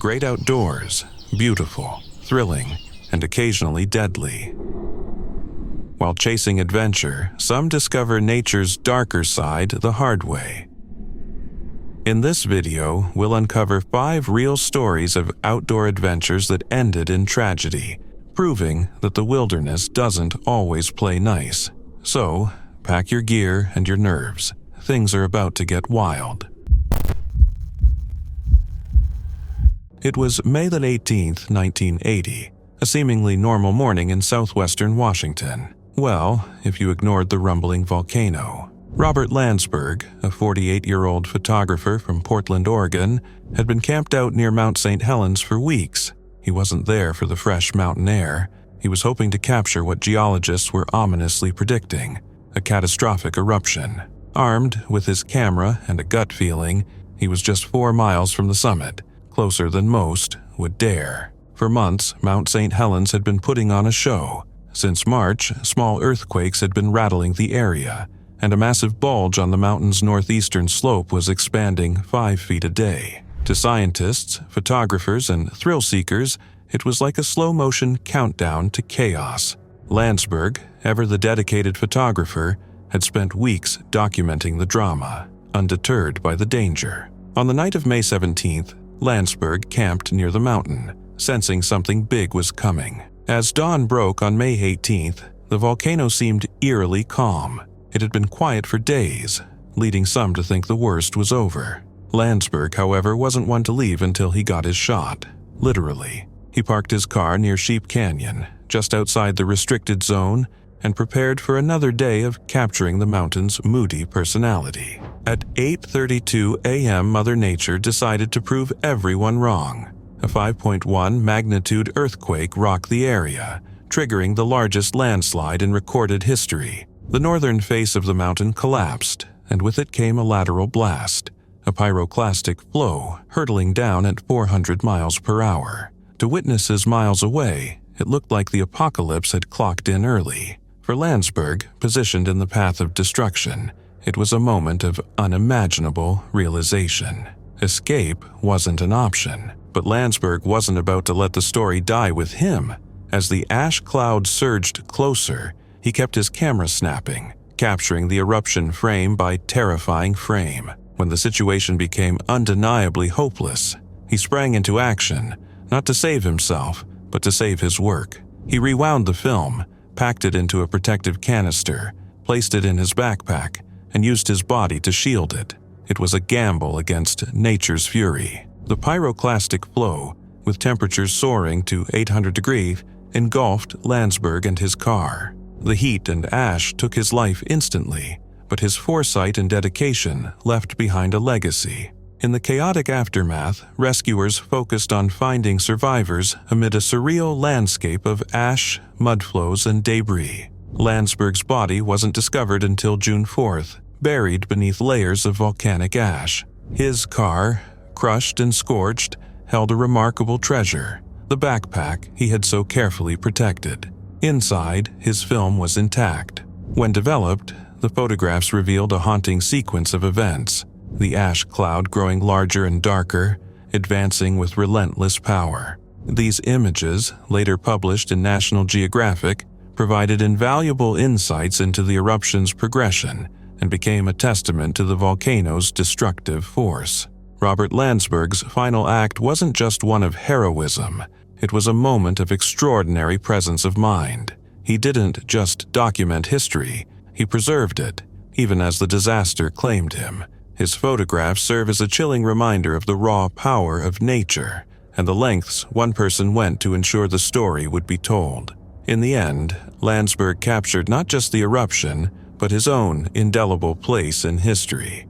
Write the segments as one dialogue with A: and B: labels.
A: great outdoors, beautiful, thrilling, and occasionally deadly. While chasing adventure, some discover nature's darker side the hard way. In this video, we'll uncover 5 real stories of outdoor adventures that ended in tragedy, proving that the wilderness doesn't always play nice. So, pack your gear and your nerves. Things are about to get wild. It was May 18, 1980, a seemingly normal morning in southwestern Washington. Well, if you ignored the rumbling volcano. Robert Landsberg, a 48-year-old photographer from Portland, Oregon, had been camped out near Mount St. Helens for weeks. He wasn't there for the fresh mountain air. He was hoping to capture what geologists were ominously predicting, a catastrophic eruption. Armed with his camera and a gut feeling, he was just 4 miles from the summit, closer than most would dare. For months, Mount St. Helens had been putting on a show. Since March, small earthquakes had been rattling the area, and a massive bulge on the mountain's northeastern slope was expanding 5 feet a day. To scientists, photographers, and thrill seekers, it was like a slow-motion countdown to chaos. Landsberg, ever the dedicated photographer, had spent weeks documenting the drama, undeterred by the danger. On the night of May 17th, Landsberg camped near the mountain, sensing something big was coming. As dawn broke on May 18th, the volcano seemed eerily calm. It had been quiet for days, leading some to think the worst was over. Landsberg, however, wasn't one to leave until he got his shot. Literally. He parked his car near Sheep Canyon, just outside the restricted zone, and prepared for another day of capturing the mountain's moody personality. At 8:32 a.m., Mother Nature decided to prove everyone wrong. A 5.1 magnitude earthquake rocked the area, triggering the largest landslide in recorded history. The northern face of the mountain collapsed, and with it came a lateral blast, a pyroclastic flow hurtling down at 400 miles per hour. To witnesses miles away, it looked like the apocalypse had clocked in early. For Landsberg, positioned in the path of destruction, it was a moment of unimaginable realization. Escape wasn't an option, but Landsberg wasn't about to let the story die with him. As the ash cloud surged closer, he kept his camera snapping, capturing the eruption frame by terrifying frame. When the situation became undeniably hopeless, he sprang into action, not to save himself, but to save his work. He rewound the film, packed it into a protective canister, placed it in his backpack, and used his body to shield it. It was a gamble against nature's fury. The pyroclastic flow, with temperatures soaring to 800 degrees, engulfed Landsberg and his car. The heat and ash took his life instantly, but his foresight and dedication left behind a legacy. In the chaotic aftermath, rescuers focused on finding survivors amid a surreal landscape of ash, mudflows, and debris. Landsberg's body wasn't discovered until June 4th, buried beneath layers of volcanic ash. His car, crushed and scorched, held a remarkable treasure, the backpack he had so carefully protected. Inside, his film was intact. When developed, the photographs revealed a haunting sequence of events, the ash cloud growing larger and darker, advancing with relentless power. These images, later published in National Geographic, provided invaluable insights into the eruption's progression and became a testament to the volcano's destructive force. Robert Landsberg's final act wasn't just one of heroism, it was a moment of extraordinary presence of mind. He didn't just document history, he preserved it, even as the disaster claimed him. His photographs serve as a chilling reminder of the raw power of nature and the lengths one person went to ensure the story would be told. In the end, Landsberg captured not just the eruption, but his own indelible place in history.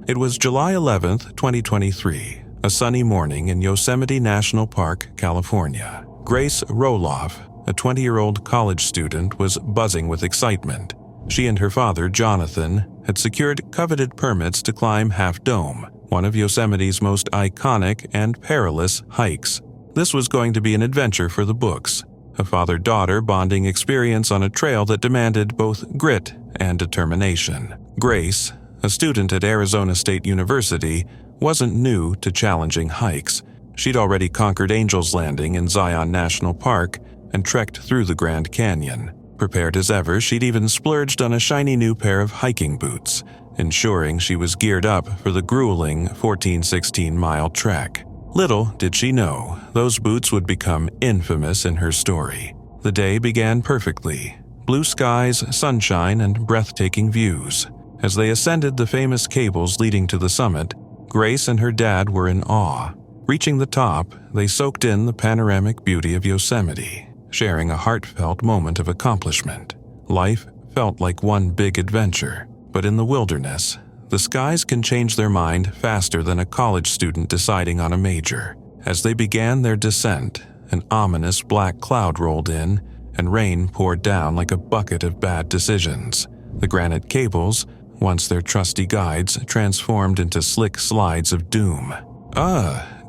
A: It was July 11, 2023, a sunny morning in Yosemite National Park, California. Grace Roloff, a 20-year-old college student, was buzzing with excitement. She and her father, Jonathan, had secured coveted permits to climb Half Dome, one of Yosemite's most iconic and perilous hikes. This was going to be an adventure for the books, a father-daughter bonding experience on a trail that demanded both grit and determination. Grace, a student at Arizona State University, wasn't new to challenging hikes. She'd already conquered Angel's Landing in Zion National Park and trekked through the Grand Canyon. Prepared as ever, she'd even splurged on a shiny new pair of hiking boots, ensuring she was geared up for the grueling 14-16-mile trek. Little did she know, those boots would become infamous in her story. The day began perfectly. Blue skies, sunshine, and breathtaking views. As they ascended the famous cables leading to the summit, Grace and her dad were in awe. Reaching the top, they soaked in the panoramic beauty of Yosemite, sharing a heartfelt moment of accomplishment. Life felt like one big adventure, but in the wilderness, the skies can change their mind faster than a college student deciding on a major. As they began their descent, an ominous black cloud rolled in, and rain poured down like a bucket of bad decisions. The granite cables, once their trusty guides, transformed into slick slides of doom.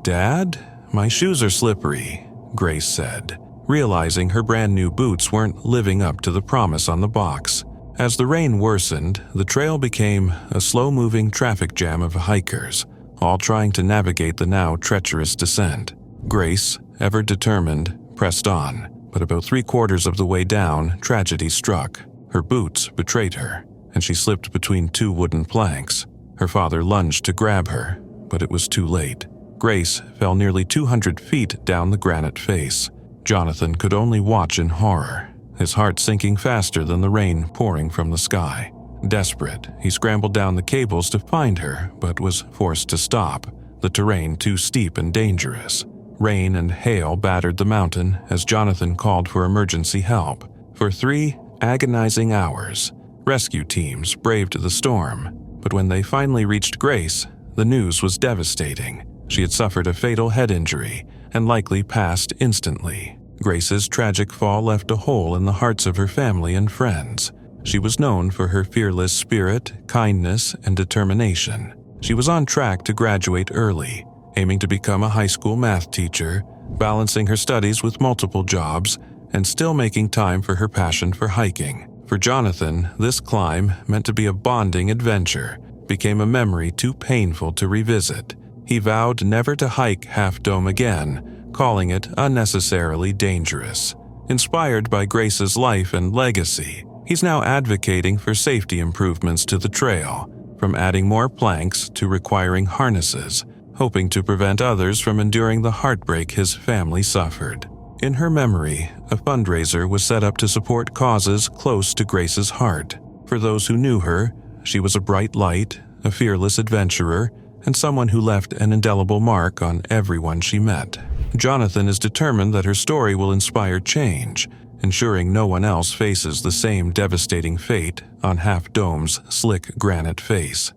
A: Dad? My shoes are slippery, Grace said, realizing her brand new boots weren't living up to the promise on the box. As the rain worsened, the trail became a slow-moving traffic jam of hikers, all trying to navigate the now treacherous descent. Grace, ever determined, pressed on, but about 3/4 of the way down, tragedy struck. Her boots betrayed her, and she slipped between two wooden planks. Her father lunged to grab her, but it was too late. Grace fell nearly 200 feet down the granite face. Jonathan could only watch in horror, his heart sinking faster than the rain pouring from the sky. Desperate, he scrambled down the cables to find her, but was forced to stop, the terrain too steep and dangerous. Rain and hail battered the mountain as Jonathan called for emergency help. For 3 agonizing hours, rescue teams braved the storm, but when they finally reached Grace, the news was devastating. She had suffered a fatal head injury and likely passed instantly. Grace's tragic fall left a hole in the hearts of her family and friends. She was known for her fearless spirit, kindness, and determination. She was on track to graduate early, aiming to become a high school math teacher, balancing her studies with multiple jobs, and still making time for her passion for hiking. For Jonathan, this climb, meant to be a bonding adventure, became a memory too painful to revisit. He vowed never to hike Half Dome again, calling it unnecessarily dangerous. Inspired by Grace's life and legacy, he's now advocating for safety improvements to the trail, from adding more planks to requiring harnesses, hoping to prevent others from enduring the heartbreak his family suffered. In her memory, a fundraiser was set up to support causes close to Grace's heart. For those who knew her, she was a bright light, a fearless adventurer, and someone who left an indelible mark on everyone she met. Jonathan is determined that her story will inspire change, ensuring no one else faces the same devastating fate on Half Dome's slick granite face.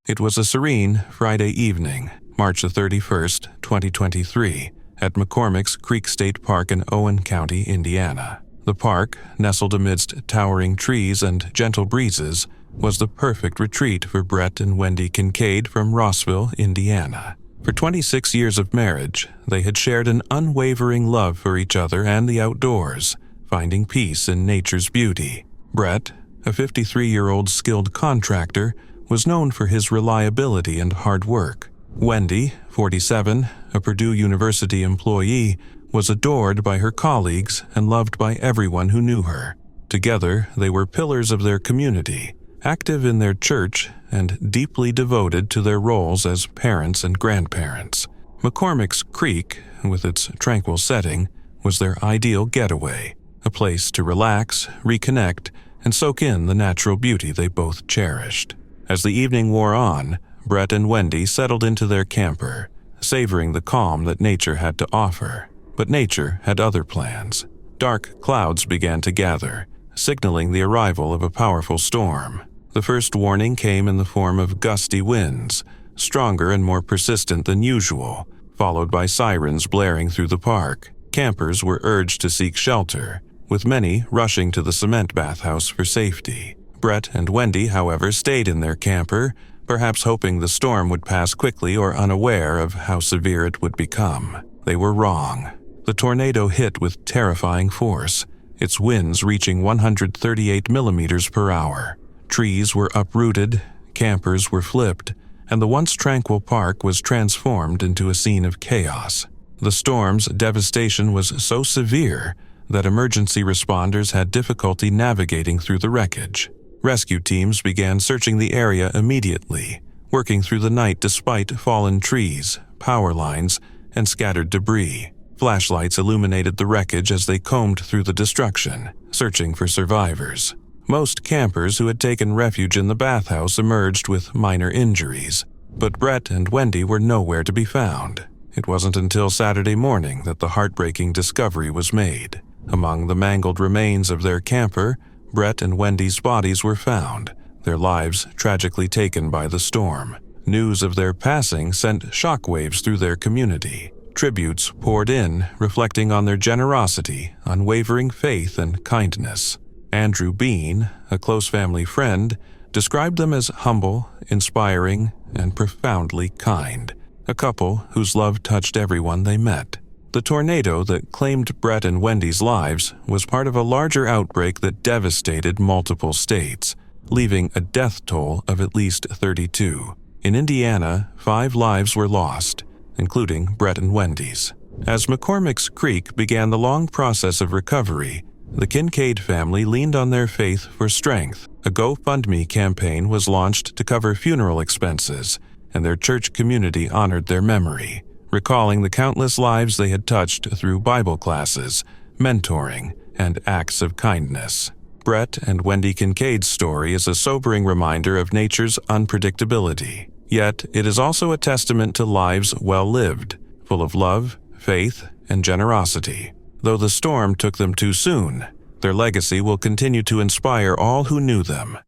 A: It was a serene Friday evening, March 31st, 2023, at McCormick's Creek State Park in Owen County, Indiana. The park, nestled amidst towering trees and gentle breezes, was the perfect retreat for Brett and Wendy Kincaid from Rossville, Indiana. For 26 years of marriage, they had shared an unwavering love for each other and the outdoors, finding peace in nature's beauty. Brett, a 53-year-old skilled contractor, was known for his reliability and hard work. Wendy, 47, a Purdue University employee, was adored by her colleagues and loved by everyone who knew her. Together, they were pillars of their community, active in their church and deeply devoted to their roles as parents and grandparents. McCormick's Creek, with its tranquil setting, was their ideal getaway, a place to relax, reconnect, and soak in the natural beauty they both cherished. As the evening wore on, Brett and Wendy settled into their camper, savoring the calm that nature had to offer. But nature had other plans. Dark clouds began to gather, signaling the arrival of a powerful storm. The first warning came in the form of gusty winds, stronger and more persistent than usual, followed by sirens blaring through the park. Campers were urged to seek shelter, with many rushing to the cement bathhouse for safety. Brett and Wendy, however, stayed in their camper, perhaps hoping the storm would pass quickly or unaware of how severe it would become. They were wrong. The tornado hit with terrifying force, its winds reaching 138 millimeters per hour. Trees were uprooted, campers were flipped, and the once tranquil park was transformed into a scene of chaos. The storm's devastation was so severe that emergency responders had difficulty navigating through the wreckage. Rescue teams began searching the area immediately, working through the night despite fallen trees, power lines, and scattered debris. Flashlights illuminated the wreckage as they combed through the destruction, searching for survivors. Most campers who had taken refuge in the bathhouse emerged with minor injuries, but Brett and Wendy were nowhere to be found. It wasn't until Saturday morning that the heartbreaking discovery was made. Among the mangled remains of their camper, Brett and Wendy's bodies were found, their lives tragically taken by the storm. News of their passing sent shockwaves through their community. Tributes poured in, reflecting on their generosity, unwavering faith, and kindness. Andrew Bean, a close family friend, described them as humble, inspiring, and profoundly kind, a couple whose love touched everyone they met. The tornado that claimed Brett and Wendy's lives was part of a larger outbreak that devastated multiple states, leaving a death toll of at least 32. In Indiana, 5 lives were lost, including Brett and Wendy's. As McCormick's Creek began the long process of recovery, the Kincaid family leaned on their faith for strength. A GoFundMe campaign was launched to cover funeral expenses, and their church community honored their memory, recalling the countless lives they had touched through Bible classes, mentoring, and acts of kindness. Brett and Wendy Kincaid's story is a sobering reminder of nature's unpredictability, yet it is also a testament to lives well lived, full of love, faith, and generosity. Though the storm took them too soon, their legacy will continue to inspire all who knew them.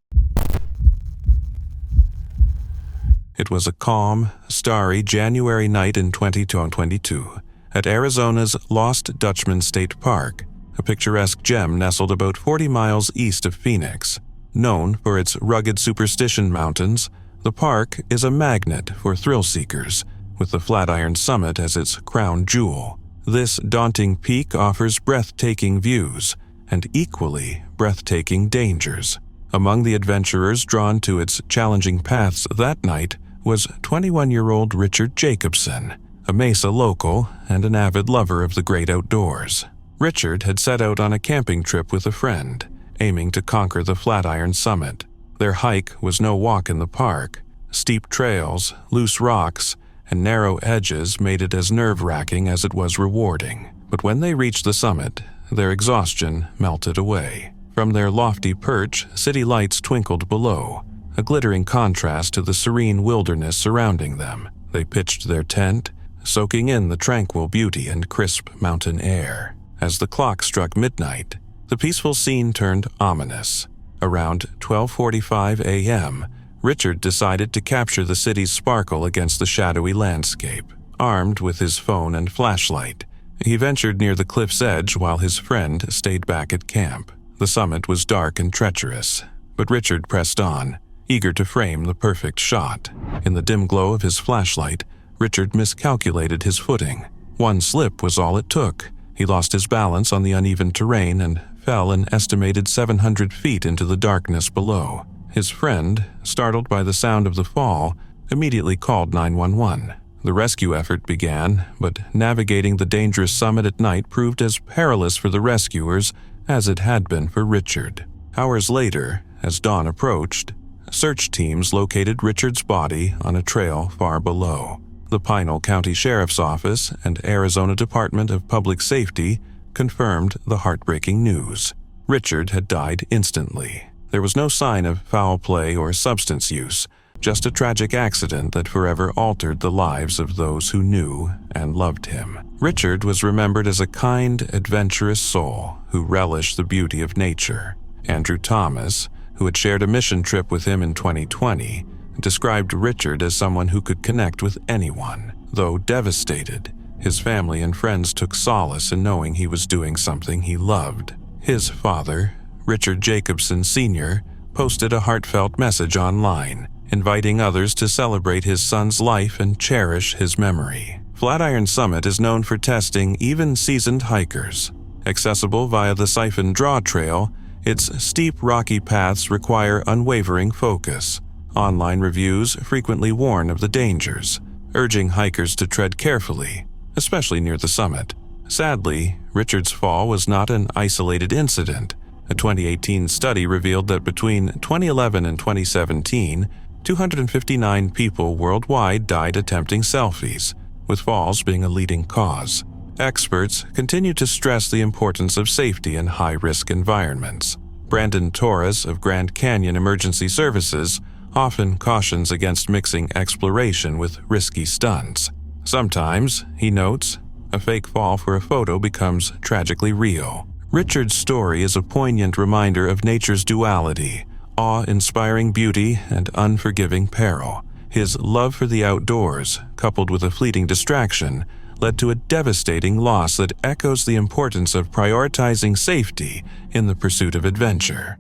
A: It was a calm, starry January night in 2022 at Arizona's Lost Dutchman State Park, a picturesque gem nestled about 40 miles east of Phoenix. Known for its rugged Superstition Mountains, the park is a magnet for thrill seekers, with the Flatiron Summit as its crown jewel. This daunting peak offers breathtaking views and equally breathtaking dangers. Among the adventurers drawn to its challenging paths that night was 21-year-old Richard Jacobson, a Mesa local and an avid lover of the great outdoors. Richard had set out on a camping trip with a friend, aiming to conquer the Flatiron Summit. Their hike was no walk in the park. Steep trails, loose rocks, and narrow edges made it as nerve-wracking as it was rewarding. But when they reached the summit, their exhaustion melted away. From their lofty perch, city lights twinkled below, a glittering contrast to the serene wilderness surrounding them. They pitched their tent, soaking in the tranquil beauty and crisp mountain air. As the clock struck midnight, the peaceful scene turned ominous. Around 12:45 a.m., Richard decided to capture the city's sparkle against the shadowy landscape. Armed with his phone and flashlight, he ventured near the cliff's edge while his friend stayed back at camp. The summit was dark and treacherous, but Richard pressed on, eager to frame the perfect shot. In the dim glow of his flashlight, Richard miscalculated his footing. One slip was all it took. He lost his balance on the uneven terrain and fell an estimated 700 feet into the darkness below. His friend, startled by the sound of the fall, immediately called 911. The rescue effort began, but navigating the dangerous summit at night proved as perilous for the rescuers as it had been for Richard. Hours later, as dawn approached, search teams located Richard's body on a trail far below. The Pinal County Sheriff's Office and Arizona Department of Public Safety confirmed the heartbreaking news. Richard had died instantly. There was no sign of foul play or substance use, just a tragic accident that forever altered the lives of those who knew and loved him. Richard was remembered as a kind, adventurous soul who relished the beauty of nature. Andrew Thomas, who had shared a mission trip with him in 2020, described Richard as someone who could connect with anyone. Though devastated, his family and friends took solace in knowing he was doing something he loved. His father, Richard Jacobson Sr., posted a heartfelt message online, inviting others to celebrate his son's life and cherish his memory. Flatiron Summit is known for testing even seasoned hikers. Accessible via the Siphon Draw Trail, its steep rocky paths require unwavering focus. Online reviews frequently warn of the dangers, urging hikers to tread carefully, especially near the summit. Sadly, Richard's fall was not an isolated incident. A 2018 study revealed that between 2011 and 2017, 259 people worldwide died attempting selfies, with falls being a leading cause. Experts continue to stress the importance of safety in high-risk environments. Brandon Torres of Grand Canyon Emergency Services often cautions against mixing exploration with risky stunts. Sometimes, he notes, a fake fall for a photo becomes tragically real. Richard's story is a poignant reminder of nature's duality, awe-inspiring beauty and unforgiving peril. His love for the outdoors, coupled with a fleeting distraction, led to a devastating loss that echoes the importance of prioritizing safety in the pursuit of adventure.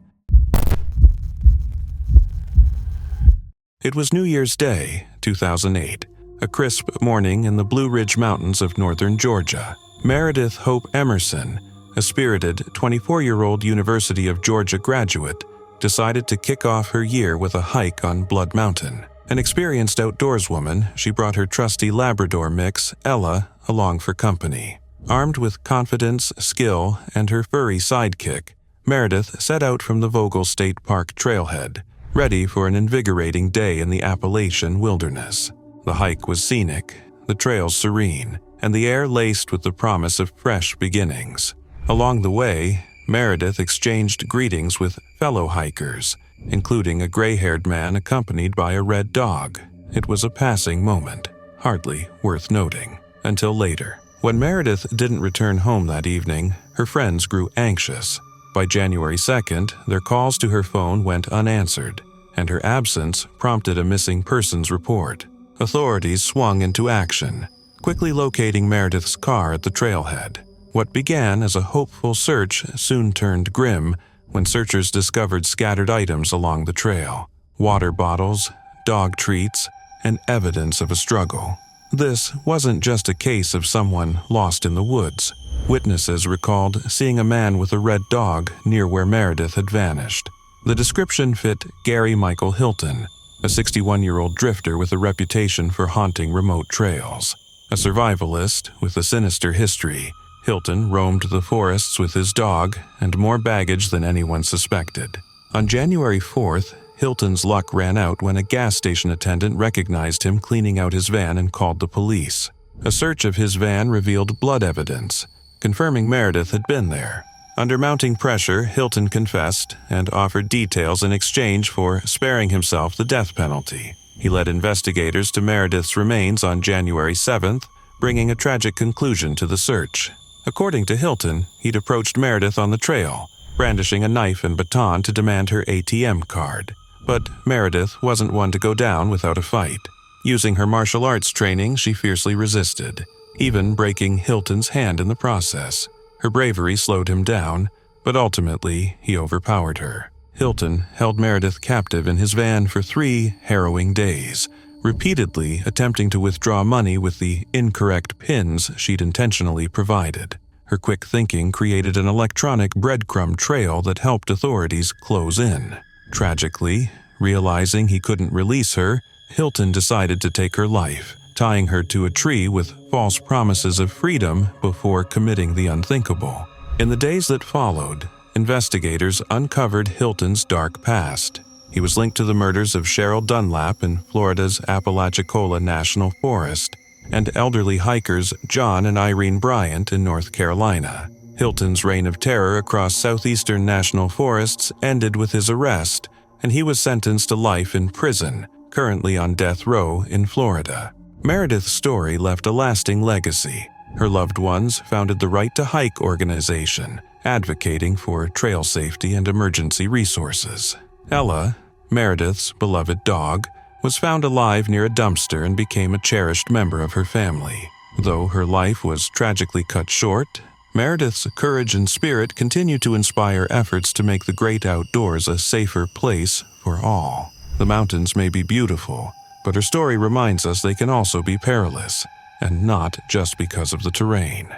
A: It was New Year's Day, 2008, a crisp morning in the Blue Ridge Mountains of northern Georgia. Meredith Hope Emerson, a spirited 24-year-old University of Georgia graduate, decided to kick off her year with a hike on Blood Mountain. An experienced outdoorswoman, she brought her trusty Labrador mix, Ella, along for company. Armed with confidence, skill, and her furry sidekick, Meredith set out from the Vogel State Park trailhead, ready for an invigorating day in the Appalachian wilderness. The hike was scenic, the trails serene, and the air laced with the promise of fresh beginnings. Along the way, Meredith exchanged greetings with fellow hikers, including a gray-haired man accompanied by a red dog. It was a passing moment, hardly worth noting, until later. When Meredith didn't return home that evening, her friends grew anxious. By January 2nd, their calls to her phone went unanswered, and her absence prompted a missing persons report. Authorities swung into action, quickly locating Meredith's car at the trailhead. What began as a hopeful search soon turned grim when searchers discovered scattered items along the trail: water bottles, dog treats, and evidence of a struggle. This wasn't just a case of someone lost in the woods. Witnesses recalled seeing a man with a red dog near where Meredith had vanished. The description fit Gary Michael Hilton, a 61-year-old drifter with a reputation for haunting remote trails. A survivalist with a sinister history, Hilton roamed the forests with his dog and more baggage than anyone suspected. On January 4th, Hilton's luck ran out when a gas station attendant recognized him cleaning out his van and called the police. A search of his van revealed blood evidence, confirming Meredith had been there. Under mounting pressure, Hilton confessed and offered details in exchange for sparing himself the death penalty. He led investigators to Meredith's remains on January 7th, bringing a tragic conclusion to the search. According to Hilton, he'd approached Meredith on the trail, brandishing a knife and baton to demand her ATM card. But Meredith wasn't one to go down without a fight. Using her martial arts training, she fiercely resisted, even breaking Hilton's hand in the process. Her bravery slowed him down, but ultimately he overpowered her. Hilton held Meredith captive in his van for 3 harrowing days, repeatedly attempting to withdraw money with the incorrect pins she'd intentionally provided. Her quick thinking created an electronic breadcrumb trail that helped authorities close in. Tragically, realizing he couldn't release her, Hilton decided to take her life, tying her to a tree with false promises of freedom before committing the unthinkable. In the days that followed, investigators uncovered Hilton's dark past. He was linked to the murders of Cheryl Dunlap in Florida's Apalachicola National Forest and elderly hikers John and Irene Bryant in North Carolina. Hilton's reign of terror across southeastern national forests ended with his arrest, and he was sentenced to life in prison, currently on death row in Florida. Meredith's story left a lasting legacy. Her loved ones founded the Right to Hike organization, advocating for trail safety and emergency resources. Ella, Meredith's beloved dog, was found alive near a dumpster and became a cherished member of her family. Though her life was tragically cut short, Meredith's courage and spirit continue to inspire efforts to make the great outdoors a safer place for all. The mountains may be beautiful, but her story reminds us they can also be perilous, and not just because of the terrain.